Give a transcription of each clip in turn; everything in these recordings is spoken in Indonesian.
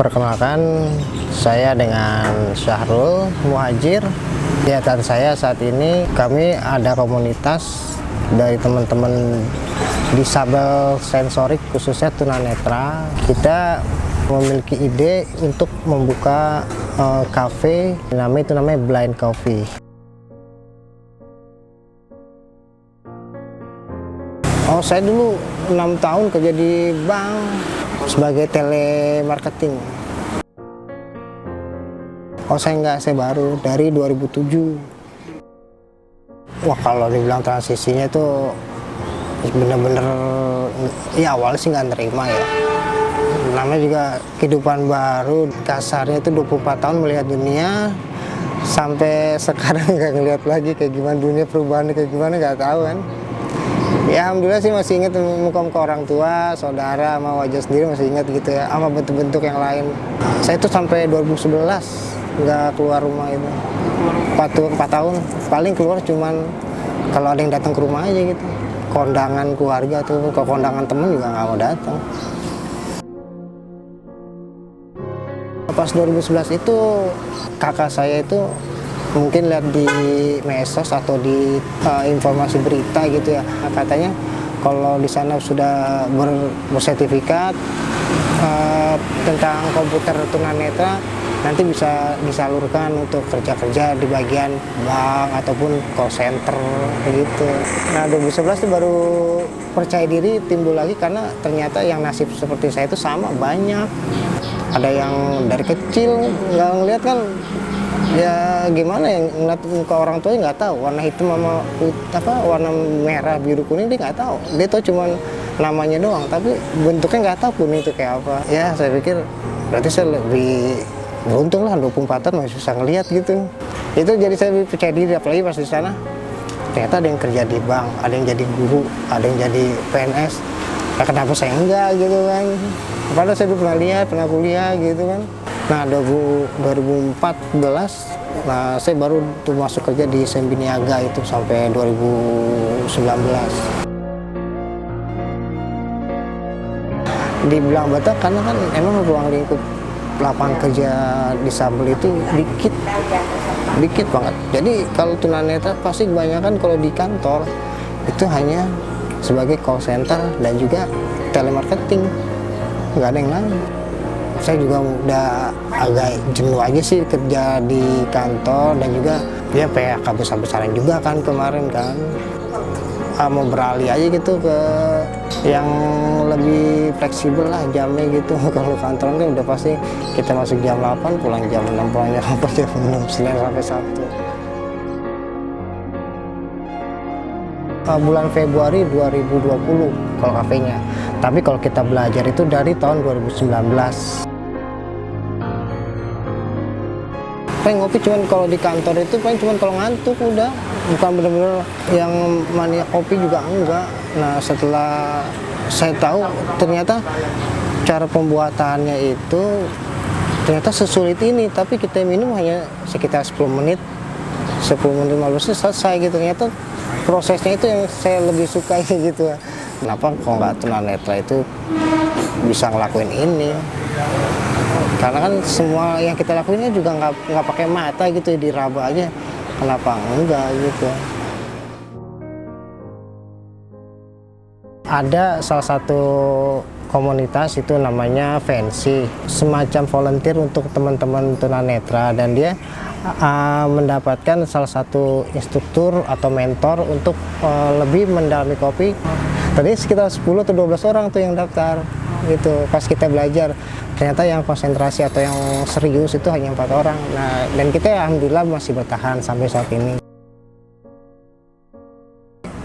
Perkenalkan, saya dengan Syahrul Muhajir. Kegiatan saya saat ini, kami ada komunitas dari teman-teman disabel sensorik, khususnya tunanetra. Kita memiliki ide untuk membuka cafe, namanya Blind Coffee. Saya dulu 6 tahun kerja di bank sebagai telemarketing. Saya baru dari 2007. Wah, kalau dibilang transisinya itu bener-bener, ya awalnya sih nggak nerima ya. Namanya juga kehidupan baru, kasarnya itu 24 tahun melihat dunia, sampai sekarang nggak ngeliat lagi kayak gimana dunia, perubahannya kayak gimana nggak tahu kan. Ya alhamdulillah sih masih ingat muka-muka orang tua, saudara, sama wajah sendiri masih ingat gitu ya, sama bentuk-bentuk yang lain. Saya itu sampai 2011 nggak keluar rumah itu, 4 tahun. Paling keluar cuman kalau ada yang datang ke rumah aja gitu, kondangan keluarga tuh, ke kondangan temen juga nggak mau datang. Pas 2011 itu kakak saya itu mungkin lihat di medsos atau di informasi berita gitu ya, katanya kalau di sana sudah bersertifikat tentang komputer tunanetra, nanti bisa disalurkan untuk kerja-kerja di bagian bank ataupun call center gitu. Nah 2011 itu baru percaya diri timbul lagi, karena ternyata yang nasib seperti saya itu sama banyak. Ada yang dari kecil nggak ngeliat kan, ya gimana yang ngeliat muka orang tua nggak tahu warna hitam sama warna merah biru kuning, dia nggak tahu. Dia tahu cuman namanya doang, tapi bentuknya nggak tahu kuning itu kayak apa. Ya saya pikir berarti saya lebih beruntung lah, 24 tahun masih bisa ngeliat gitu. Itu jadi saya lebih percaya diri, apalagi pas di sana ternyata ada yang kerja di bank, ada yang jadi guru, ada yang jadi PNS. Nah, kenapa saya enggak gitu kan? Padahal saya dulu pernah lihat, pernah kuliah gitu kan. Nah 2014, nah saya baru tuh masuk kerja di SMB Niaga itu sampai 2019. Dibilang batak karena kan emang ruang lingkup lapangan kerja disabel itu dikit banget. Jadi kalau tunanetra pasti kebanyakan kalau di kantor itu hanya sebagai call center dan juga telemarketing, nggak ada yang lain. Saya juga udah agak jenuh aja sih kerja di kantor, dan juga ya PHK besar-besaran juga kan kemarin kan. Mau beralih aja gitu ke yang lebih fleksibel lah jamnya gitu. Kalau kantor kan udah pasti kita masuk jam 8, pulang jam 6, pulang jam 4, jam 6, Senin sampai Sabtu. Bulan Februari 2020 kalau kafenya. Tapi kalau kita belajar itu dari tahun 2019. Paling ngopi cuman kalau di kantor itu paling cuman kalau ngantuk udah, bukan bener-bener yang mania kopi juga enggak. Nah setelah saya tahu ternyata cara pembuatannya itu ternyata sesulit ini, tapi kita minum hanya sekitar 10 menit 15 menit selesai gitu. Ternyata prosesnya itu yang saya lebih suka gitu. Kenapa kok nggak tunanetra itu bisa ngelakuin ini? Karena kan semua yang kita lakuin juga nggak pakai mata gitu, diraba aja. Kenapa enggak gitu? Ada salah satu komunitas itu namanya Fancy, semacam volunteer untuk teman-teman tunanetra, dan dia mendapatkan salah satu instruktur atau mentor untuk lebih mendalami kopi. Tadi sekitar 10 atau 12 orang tuh yang daftar gitu. Pas kita belajar, ternyata yang konsentrasi atau yang serius itu hanya 4 orang. Nah, dan kita alhamdulillah masih bertahan sampai saat ini.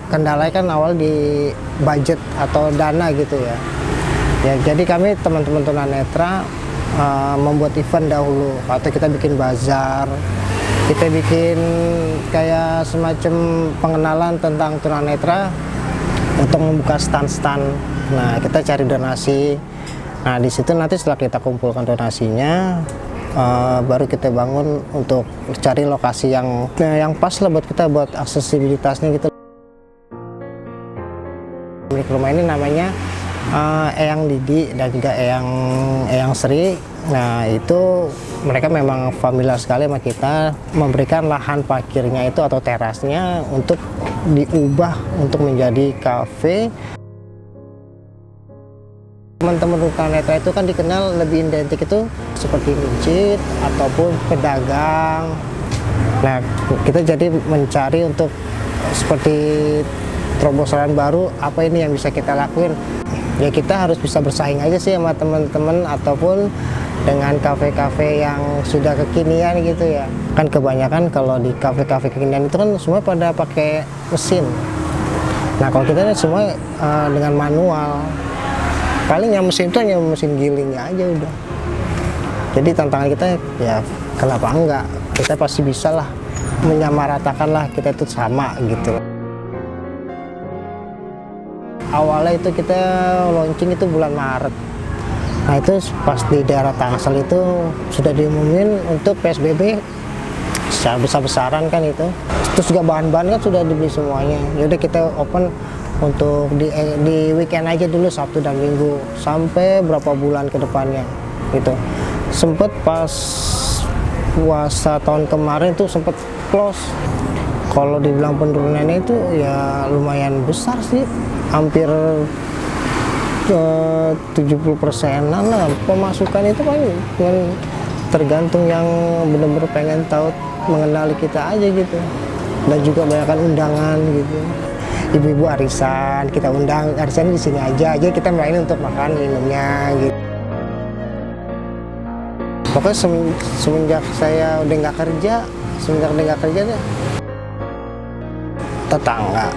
Kendalanya kan awal di budget atau dana gitu ya. Ya, jadi kami teman-teman tunanetra membuat event dahulu, atau kita bikin bazar, kita bikin kayak semacam pengenalan tentang tunanetra untuk membuka stand-stand. Nah, kita cari donasi. Nah, di situ nanti setelah kita kumpulkan donasinya, baru kita bangun untuk cari lokasi yang pas lah buat kita, buat aksesibilitasnya gitu. Milik rumah ini namanya Eyang Didi dan juga Eyang Sri. Nah itu mereka memang familiar sekali sama kita, memberikan lahan parkirnya itu atau terasnya untuk diubah untuk menjadi kafe. Teman-teman tunanetra itu kan dikenal lebih identik itu seperti masjid ataupun pedagang. Nah kita jadi mencari untuk seperti terobosan baru, apa ini yang bisa kita lakuin. Ya kita harus bisa bersaing aja sih sama teman-teman ataupun dengan kafe-kafe yang sudah kekinian gitu ya. Kan kebanyakan kalau di kafe-kafe kekinian itu kan semua pada pakai mesin. Nah kalau kita ini semua dengan manual. Paling yang mesin itu hanya mesin gilingnya aja udah. Jadi tantangan kita ya kenapa enggak? Kita pasti bisa lah menyamaratakan lah kita itu sama gitu. Awalnya itu kita launching itu bulan Maret. Nah itu pas di daerah Tangsel itu sudah diumumin untuk PSBB secara besar-besaran kan itu. Terus juga bahan-bahan kan sudah dibeli semuanya. Yaudah kita open untuk di weekend aja dulu, Sabtu dan Minggu, sampai berapa bulan ke depannya gitu. Sempet pas puasa tahun kemarin tuh sempet close. Kalau dibilang penurunannya itu ya lumayan besar sih, hampir 70%-an lah. Pemasukan itu kan tergantung yang benar-benar pengen tahu mengenali kita aja gitu, dan juga banyakkan undangan gitu. Ibu-ibu arisan kita undang, arisan di sini aja kita melayani untuk makan minumnya gitu. Pokoknya semenjak saya udah nggak kerja, deh, tetangga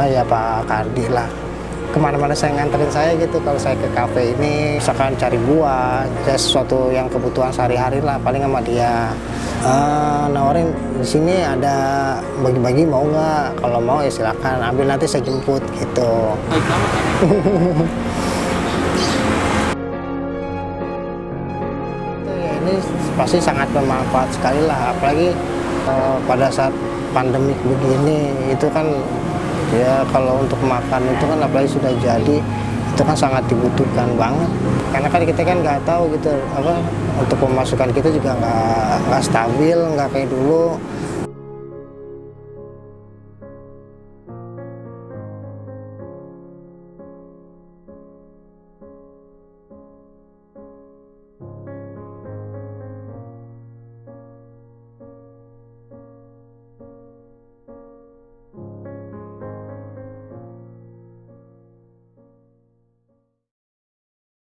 ya Pak Kardi lah, kemana-mana saya nganterin saya gitu. Kalau saya ke kafe ini misalkan cari buah, ada sesuatu yang kebutuhan sehari-hari lah, paling sama dia nawarin di sini ada bagi-bagi, mau nggak? Kalau mau ya silakan ambil, nanti saya jemput gitu. Ya, ini pasti sangat bermanfaat sekali lah, apalagi pada saat pandemik begini. Itu kan ya kalau untuk makan itu kan apalagi sudah jadi, itu kan sangat dibutuhkan banget. Karena kan kita kan nggak tahu gitu apa, untuk pemasukan kita juga nggak stabil, nggak kayak dulu.